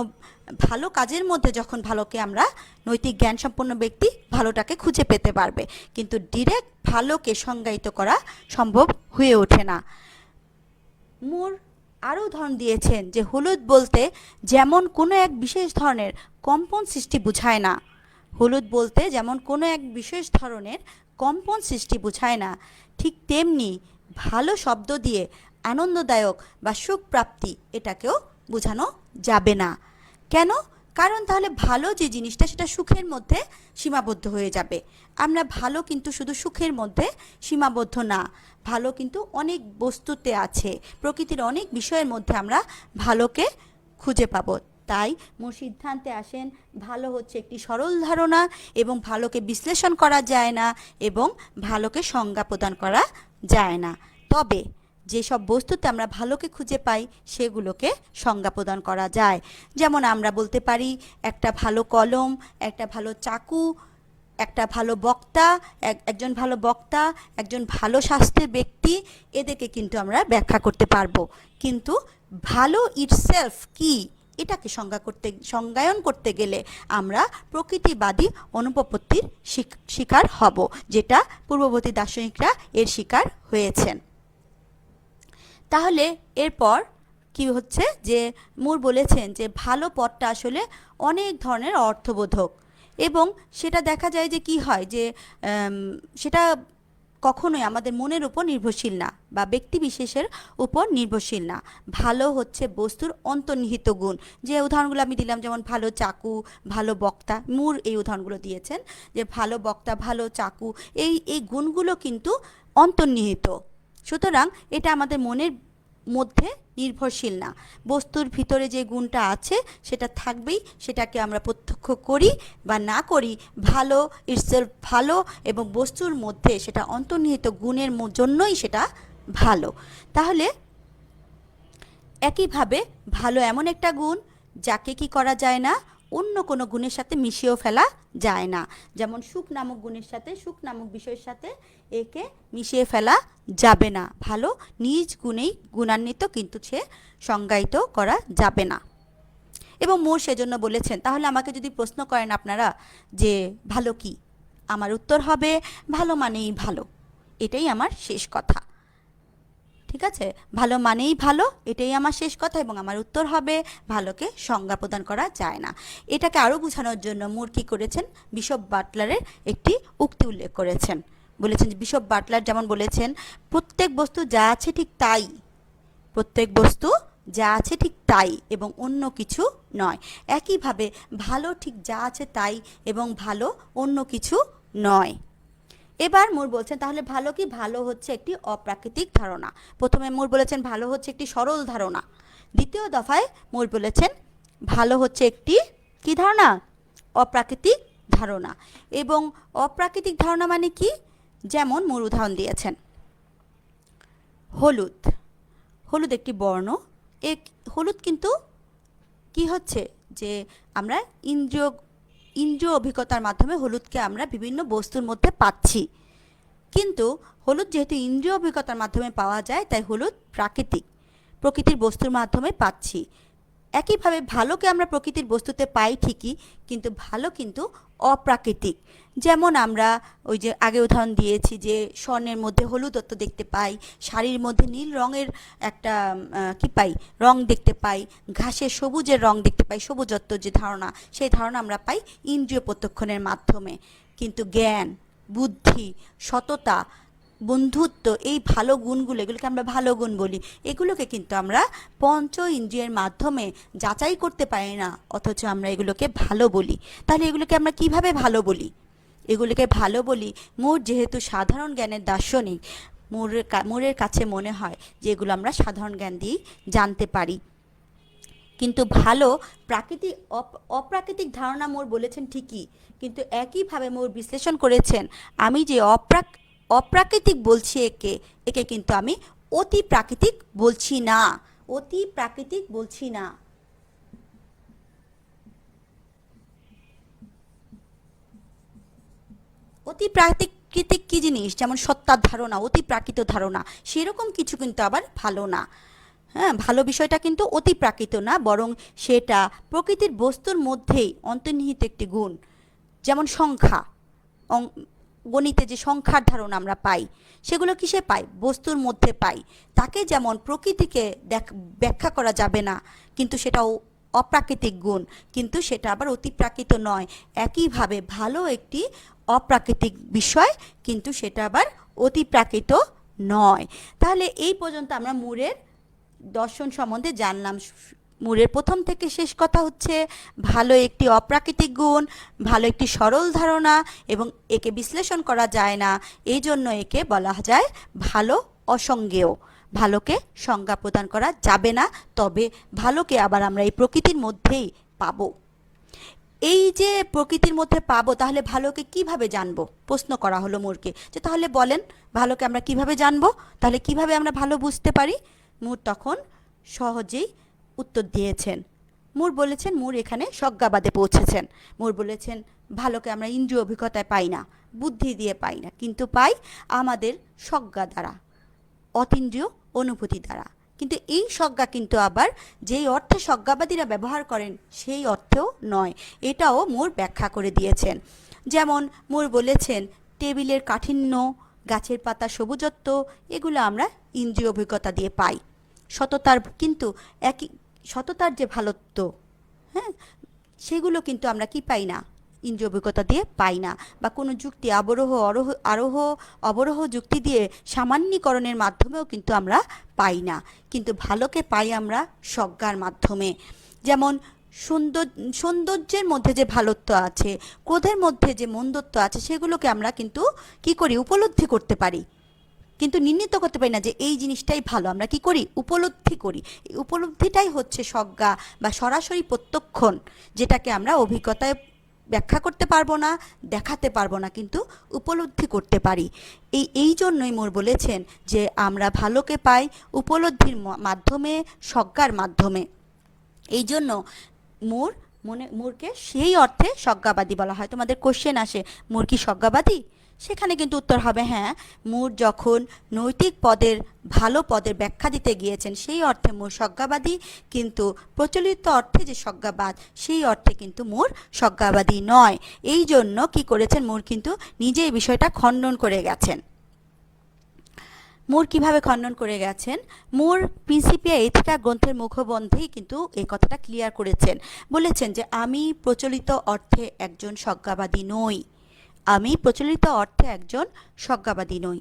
ভালো কাজের মধ্যে যখন ভালোকে আমরা নৈতিক জ্ঞান সম্পন্ন ব্যক্তি ভালোটাকে খুঁজে পেতে পারবে, কিন্তু ডিরেক্ট ভালোকে সংজ্ঞায়িত করা সম্ভব হয়ে ওঠে না। মোর আরও উদাহরণ দিয়েছেন যে হলুদ বলতে যেমন কোনো এক বিশেষ ধরনের কম্পন সৃষ্টি বোঝায় না, হলুদ বলতে যেমন কোনো এক বিশেষ ধরনের কম্পন সৃষ্টি বোঝায় না, ঠিক তেমনি ভালো শব্দ দিয়ে আনন্দদায়ক বা সুখ প্রাপ্তি এটাকেও বোঝানো যাবে না। কেন? কারণ তাহলে ভালো যে জিনিসটা সেটা সুখের মধ্যে সীমাবদ্ধ হয়ে যাবে। আমরা ভালো কিন্তু শুধু সুখের মধ্যে সীমাবদ্ধ না, ভালো কিন্তু অনেক বস্তুতে আছে, প্রকৃতির অনেক বিষয়ের মধ্যে আমরা ভালোকে খুঁজে পাবো। তাই মোর সিদ্ধান্তে আসেন ভালো হচ্ছে একটি সরল ধারণা এবং ভালোকে বিশ্লেষণ করা যায় না এবং ভালোকে সংজ্ঞা প্রদান করা যায় না। তবে যেসব বস্তুতে আমরা ভালোকে খুঁজে পাই সেগুলোকে সংজ্ঞা প্রদান করা যায়। যেমন আমরা বলতে পারি একটা ভালো কলম, একটা ভালো চাকু, একটা ভালো বক্তা, একজন ভালো বক্তা, একজন ভালো স্বাস্থ্যের ব্যক্তি, এদেরকে কিন্তু আমরা ব্যাখ্যা করতে পারবো। কিন্তু ভালো ইটসেলফ কি এটাকে সংজ্ঞায়ন করতে গেলে আমরা প্রকৃতিবাদী অনুপপত্তির শিকার হব, যেটা পূর্ববর্তী দার্শনিকরা এর শিকার হয়েছেন। তাহলে এরপর কি হচ্ছে যে মুর বলেছেন যে ভালো পদটা আসলে অনেক ধরনের অর্থবোধক এবং সেটা দেখা যায় যে কি হয় যে সেটা কখনোই আমাদের মনের উপর নির্ভরশীল না বা ব্যক্তি বিশেষের উপর নির্ভরশীল না। ভালো হচ্ছে বস্তুর অন্তর্নিহিত গুণ, যে উদাহরণগুলো আমি দিলাম যেমন ভালো চাকু, ভালো বক্তা, মুর এই উদাহরণগুলো দিয়েছেন যে ভালো বক্তা, ভালো চাকু, এই গুণগুলো কিন্তু অন্তর্নিহিত, সুতরাং এটা আমাদের মনের মধ্যে নির্ভরশীল না। বস্তুর ভিতরে যে গুণটা আছে সেটা থাকবেই, সেটাকে আমরা প্রত্যক্ষ করি বা না করি, ভালো ইটসেলফ ভালো এবং বস্তুর মধ্যে সেটা অন্তর্নিহিত গুণের জন্যই সেটা ভালো। তাহলে একইভাবে ভালো এমন একটা গুণ যাকে কি করা যায় না, অন্য কোনো গুণের সাথে মিশিয়েও ফেলা যায় না। যেমন সুখ নামক গুণের সাথে, সুখ নামক বিষয়ের সাথে একে মিশিয়ে ফেলা যাবে না। ভালো নিজ গুণেই গুণান্বিত, কিন্তু সে সংজ্ঞায়িত করা যাবে না। এবং মোর সেজন্য বলেছেন, তাহলে আমাকে যদি প্রশ্ন করেন আপনারা যে ভালো কি, আমার উত্তর হবে ভালো মানেই ভালো, এটাই আমার শেষ কথা। ঠিক আছে, ভালো মানেই ভালো, এটাই আমার শেষ কথা এবং আমার উত্তর হবে ভালোকে সংজ্ঞা প্রদান করা যায় না। এটাকে আরও বোঝানোর জন্য মুর কী করেছেন, বিশপ বাটলারের একটি উক্তি উল্লেখ করেছেন। বলেছেন যে বিশপ বাটলার যেমন বলেছেন, প্রত্যেক বস্তু যা আছে ঠিক তাই, প্রত্যেক বস্তু যা আছে ঠিক তাই এবং অন্য কিছু নয়। একইভাবে ভালো ঠিক যা আছে তাই এবং ভালো অন্য কিছু নয়। এবার মোর বলছেন তাহলে ভালো কি, ভালো হচ্ছে একটি অপ্রাকৃতিক ধারণা। প্রথমে মোর বলেছেন ভালো হচ্ছে একটি সরল ধারণা, দ্বিতীয় দফায় মোর বলেছেন ভালো হচ্ছে একটি কি ধারণা, অপ্রাকৃতিক ধারণা। এবং অপ্রাকৃতিক ধারণা মানে কি, যেমন মোর উদাহরণ দিয়েছেন হলুদ, হলুদ একটি বর্ণ, হলুদ কিন্তু কি হচ্ছে যে আমরা ইন্দ্রিয় অভিজ্ঞতার মাধ্যমে হলুদকে আমরা বিভিন্ন বস্তুর মধ্যে পাচ্ছি, কিন্তু হলুদ যেহেতু ইন্দ্রিয় অভিজ্ঞতার মাধ্যমে পাওয়া যায় তাই হলুদ প্রকৃতির বস্তুর মাধ্যমে পাচ্ছি। একইভাবে ভালোকে আমরা প্রকৃতির বস্তুতে পাই ঠিকই, কিন্তু ভালো কিন্তু অপ্রাকৃতিক। যেমন আমরা ওই যে আগে উদাহরণ দিয়েছি যে স্বর্ণের মধ্যে হলুদত্ব দেখতে পাই, শাড়ির মধ্যে নীল রঙের একটা কি পাই, রং দেখতে পাই, ঘাসের সবুজের রং দেখতে পাই, সবুজত্ব যে ধারণা, সেই ধারণা আমরা পাই ইন্দ্রিয় প্রত্যক্ষণের মাধ্যমে। কিন্তু জ্ঞান, বুদ্ধি, সততা, বন্ধুত্ব, এই ভালো গুণগুলো, এগুলোকে আমরা ভালো গুণ বলি, এগুলোকে কিন্তু আমরা পঞ্চ ইন্দ্রিয়ের মাধ্যমে যাচাই করতে পারি না, অথচ আমরা এগুলোকে ভালো বলি। তাহলে এগুলোকে আমরা কিভাবে ভালো বলি? এগুলোকে ভালো বলি মোর যেহেতু সাধারণ জ্ঞানের দার্শনিক, মোরের কাছে মনে হয় যে এগুলো আমরা সাধারণ জ্ঞান দিয়েই জানতে পারি। কিন্তু ভালো অপ্রাকৃতিক ধারণা মোর বলেছেন ঠিকই, কিন্তু একইভাবে মোর বিশ্লেষণ করেছেন আমি যে অপ্রাকৃতিক বলছি একে কিন্তু আমি অতি প্রাকৃতিক বলছি না, অতি প্রাকৃতিক বলছি না। অতি প্রাকৃতিক কী জিনিস, যেমন সত্তার ধারণা, অতি প্রাকৃত ধারণা, সেরকম কিছু কিন্তু আবার ভালো না। হ্যাঁ, ভালো বিষয়টা কিন্তু অতি প্রাকৃত না, বরং সেটা প্রকৃতির বস্তুর মধ্যেই অন্তর্নিহিত একটি গুণ। যেমন সংখ্যা, গণিতে যে সংখ্যার ধারণা আমরা পাই, সেগুলো কিসে পাই? বস্তুর মধ্যে পাই। তাকে যেমন প্রকৃতিকে ব্যাখ্যা করা যাবে না, কিন্তু সেটাও অপ্রাকৃতিক গুণ, কিন্তু সেটা আবার অতি প্রাকৃত নয়। একইভাবে ভালো একটি অপ্রাকৃতিক বিষয়, কিন্তু সেটা আবার অতি প্রাকৃত নয়। তাহলে এই পর্যন্ত আমরা মুরের দর্শন সম্বন্ধে জানলাম। মুরের প্রথম থেকে শেষ কথা হচ্ছে ভালো একটি অপ্রাকৃতিক গুণ, ভালো একটি সরল ধারণা, এবং একে বিশ্লেষণ করা যায় না, এই জন্য একে বলা যায় ভালো অসংজ্ঞেয়। ভালোকে সংজ্ঞা প্রদান করা যাবে না, তবে ভালোকে আবার আমরা এই প্রকৃতির মধ্যেই পাবো। এই যে প্রকৃতির মধ্যে পাবো, তাহলে ভালোকে কিভাবে জানবো? প্রশ্ন করা হলো মুরকে, যে তাহলে বলেন ভালোকে আমরা কিভাবে জানবো, তাহলে কিভাবে আমরা ভালো বুঝতে পারি? মুর তখন সহজেই উত্তর দিয়েছেন। মুর বলেছেন, মুর এখানে সজ্ঞাবাদে পৌঁছেছেন। মুর বলেছেন ভালোকে আমরা ইন্দ্রিয় অভিজ্ঞতায় পাই না, বুদ্ধি দিয়ে পাই না, কিন্তু পাই আমাদের সজ্ঞা দ্বারা, অতীন্দ্রিয় অনুভূতি দ্বারা। কিন্তু এই সজ্ঞা কিন্তু আবার যেই অর্থে সজ্ঞাবাদীরা ব্যবহার করেন সেই অর্থেও নয়, এটাও মুর ব্যাখ্যা করে দিয়েছেন। যেমন মুর বলেছেন টেবিলের কাঠিন্য, গাছের পাতা সবুজত্ব, এগুলো আমরা ইন্দ্রিয় অভিজ্ঞতা দিয়ে পাই। সততার কিন্তু একই, সততার যে ভালোত্ব, হ্যাঁ, সেগুলো কিন্তু আমরা কি পাই না, ইন্দ্রিয় অভিজ্ঞতা দিয়ে পাই না। বা কোনো যুক্তি আরোহ অবরোহ যুক্তি দিয়ে সামান্যীকরণের মাধ্যমেও কিন্তু আমরা পাই না, কিন্তু ভালোকে পাই আমরা সজ্ঞার মাধ্যমে। যেমন সৌন্দর্যের মধ্যে যে ভালোত্ব আছে, ক্রোধের মধ্যে যে মন্দত্ব আছে, সেগুলোকে আমরা কিন্তু কি করি, উপলব্ধি করতে পারি, কিন্তু নির্ণীত করতে পারি না যে এই জিনিসটাই ভালো। আমরা কি করি, উপলব্ধি করি। এই উপলব্ধিটাই হচ্ছে সজ্ঞা বা সরাসরি প্রত্যক্ষণ, যেটাকে আমরা অভিজ্ঞতায় ব্যাখ্যা করতে পারবো না, দেখাতে পারবো না, কিন্তু উপলব্ধি করতে পারি। এই জন্যই মোর বলেছেন যে আমরা ভালোকে পাই উপলব্ধির মাধ্যমে, সজ্ঞার মাধ্যমে। এই জন্য মুরকে সেই অর্থে সজ্ঞাবাদী বলা হয়। তোমাদের কোশ্চেন আসে, মুর কি সজ্ঞাবাদী? সেখানে কিন্তু উত্তর হবে হ্যাঁ। মুর যখন নৈতিক পদের, ভালো পদের ব্যাখ্যা দিতে গিয়েছেন, সেই অর্থে মুর সজ্ঞাবাদী, কিন্তু প্রচলিত অর্থে যে সজ্ঞাবাদ, সেই অর্থে কিন্তু মুর সজ্ঞাবাদী নয়। এই জন্য কি করেছেন, মুর কিন্তু নিজে এই বিষয়টা খণ্ডন করে গেছেন। মুর কিভাবে খণ্ডন করে গেছেন? মুর প্রিন্সিপিয়া এথিকা গ্রন্থের মুখবন্ধেই কিন্তু এই কথাটা ক্লিয়ার করেছেন। বলেছেন যে আমি প্রচলিত অর্থে একজন সজ্ঞাবাদী নই, আমি প্রচলিত অর্থে একজন সজ্ঞাবাদী নই।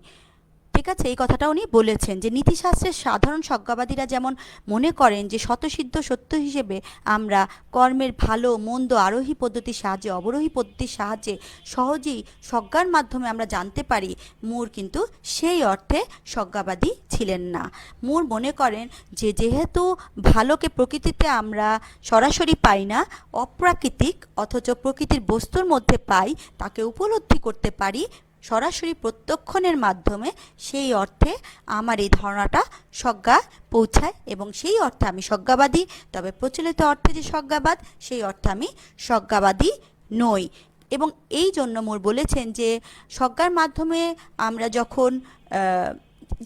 ঠিক আছে, এই কথাটা উনি বলেছেন যে নীতিশাস্ত্রের সাধারণ সজ্ঞাবাদীরা যেমন মনে করেন যে স্বতঃসিদ্ধ সত্য হিসেবে আমরা কর্মের ভালো মন্দ আরোহী পদ্ধতির সাহায্যে, অবরোহী পদ্ধতির সাহায্যে সহজেই সজ্ঞার মাধ্যমে আমরা জানতে পারি, মুর কিন্তু সেই অর্থে সজ্ঞাবাদী ছিলেন না। মুর মনে করেন যে যেহেতু ভালোকে প্রকৃতিতে আমরা সরাসরি পাই না, অপ্রাকৃতিক অথচ প্রকৃতির বস্তুর মধ্যে পাই, তাকে উপলব্ধি করতে পারি সরাসরি প্রত্যক্ষণের মাধ্যমে, সেই অর্থে আমার এই ধারণাটা সজ্ঞা পৌঁছায়, এবং সেই অর্থে আমি সজ্ঞাবাদী। তবে প্রচলিত অর্থে যে সজ্ঞাবাদ, সেই অর্থে আমি সজ্ঞাবাদী নই। এবং এই জন্য মোর বলেছেন যে সজ্ঞার মাধ্যমে আমরা যখন,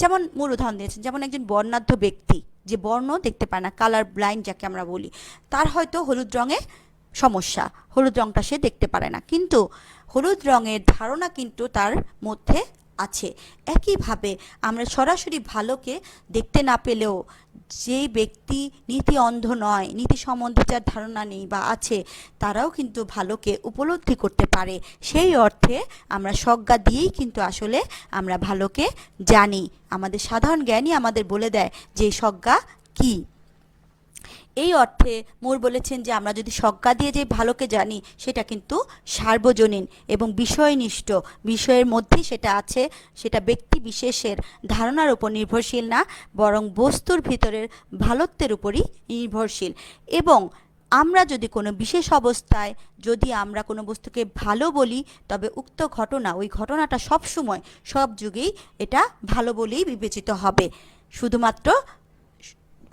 যেমন মোর উদাহরণ দিয়েছেন, যেমন একজন বর্ণাঢ্য ব্যক্তি যে বর্ণ দেখতে পায় না, কালার ব্লাইন্ড যাকে আমরা বলি, তার হয়তো হলুদ রঙে সমস্যা, হলুদ রঙটা সে দেখতে পারে না, কিন্তু হলুদ রঙের ধারণা কিন্তু তার মধ্যে আছে। একইভাবে আমরা সরাসরি ভালোকে দেখতে না পেলেও, যে ব্যক্তি নীতি অন্ধ নয়, নীতি সম্বন্ধে যার ধারণা নেই বা আছে, তারাও কিন্তু ভালোকে উপলব্ধি করতে পারে। সেই অর্থে আমরা সজ্ঞা দিয়েই কিন্তু আসলে আমরা ভালোকে জানি। আমাদের সাধারণ জ্ঞানই আমাদের বলে দেয় যে সজ্ঞা কী। এই অর্থে মোর বলেছেন যে আমরা যদি সজ্ঞা দিয়ে যে ভালোকে জানি, সেটা কিন্তু সার্বজনীন এবং বিষয়নিষ্ঠ, বিষয়ের মধ্যেই সেটা আছে, সেটা ব্যক্তি বিশেষের ধারণার উপর নির্ভরশীল না, বরং বস্তুর ভিতরের ভালোত্বের উপরই নির্ভরশীল। এবং আমরা যদি কোনো বিশেষ অবস্থায় যদি আমরা কোনো বস্তুকে ভালো বলি, তবে উক্ত ঘটনা, ওই ঘটনাটা সব সময়, সব যুগেই এটা ভালো বলেই বিবেচিত হবে। শুধুমাত্র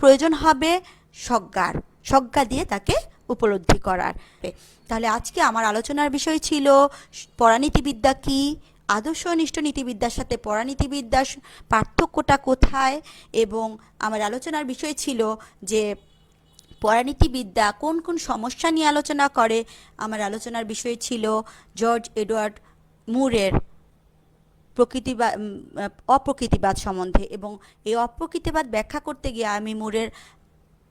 প্রয়োজন হবে সজ্ঞা দিয়ে তাকে উপলব্ধি করার। তাহলে আজকে আমার আলোচনার বিষয় ছিল পরানীতিবিদ্যা কী, আদর্শ নিষ্ঠ নীতিবিদ্যার সাথে পরানীতিবিদ্যার পার্থক্যটা কোথায়, এবং আমার আলোচনার বিষয় ছিল যে পরানীতিবিদ্যা কোন কোন সমস্যা নিয়ে আলোচনা করে। আমার আলোচনার বিষয় ছিল জর্জ এডওয়ার্ড মুরের অপ্রকৃতিবাদ সম্বন্ধে, এবং এই অপ্রকৃতিবাদ ব্যাখ্যা করতে গিয়ে আমি মুরের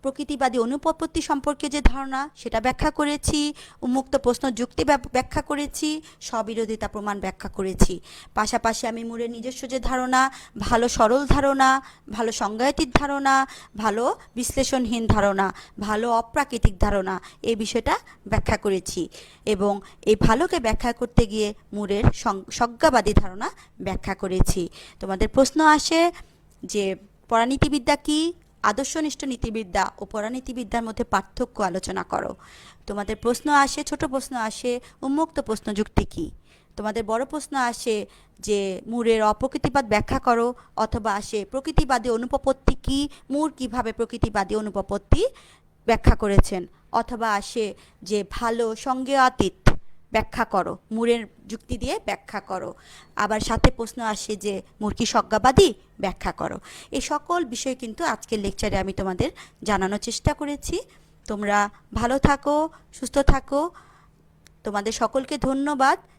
প্রকৃতিবাদী অনুপপত্তি সম্পর্কে যে ধারণা সেটা ব্যাখ্যা করেছি, উন্মুক্ত প্রশ্ন যুক্তি ব্যাখ্যা করেছি, স্ববিরোধিতা প্রমাণ ব্যাখ্যা করেছি। পাশাপাশি আমি মুরের নিজস্ব যে ধারণা, ভালো সরল ধারণা, ভালো সংজ্ঞায়িত ধারণা, ভালো বিশ্লেষণহীন ধারণা, ভালো অপ্রাকৃতিক ধারণা, এই বিষয়টা ব্যাখ্যা করেছি। এবং এই ভালোকে ব্যাখ্যা করতে গিয়ে মুরের সংজ্ঞাবাদী ধারণা ব্যাখ্যা করেছি। তোমাদের প্রশ্ন আসে যে পরানীতিবিদ্যা কি, আদর্শনিষ্ঠ নীতিবিদ্যা ও পরানীতিবিদ্যার মধ্যে পার্থক্য আলোচনা করো। তোমাদের প্রশ্ন আসে, ছোট প্রশ্ন আসে, উন্মুক্ত প্রশ্ন যুক্তি কী। তোমাদের বড় প্রশ্ন আসে যে মুরের অপ্রকৃতিবাদ ব্যাখ্যা করো, অথবা আসে প্রকৃতিবাদী অনুপপত্তি কী, মুর কীভাবে প্রকৃতিবাদী অনুপপত্তি ব্যাখ্যা করেছেন, অথবা আসে যে ভালো সংজ্ঞাতীত ব্যাখ্যা করো, মুরের যুক্তি দিয়ে ব্যাখ্যা করো। আবার সাথে প্রশ্ন আসে যে মুর কি সংজ্ঞাবাদী, ব্যাখ্যা করো। এই সকল বিষয় কিন্তু আজকের লেকচারে আমি তোমাদের জানানোর চেষ্টা করেছি। তোমরা ভালো থাকো, সুস্থ থাকো। তোমাদের সকলকে ধন্যবাদ।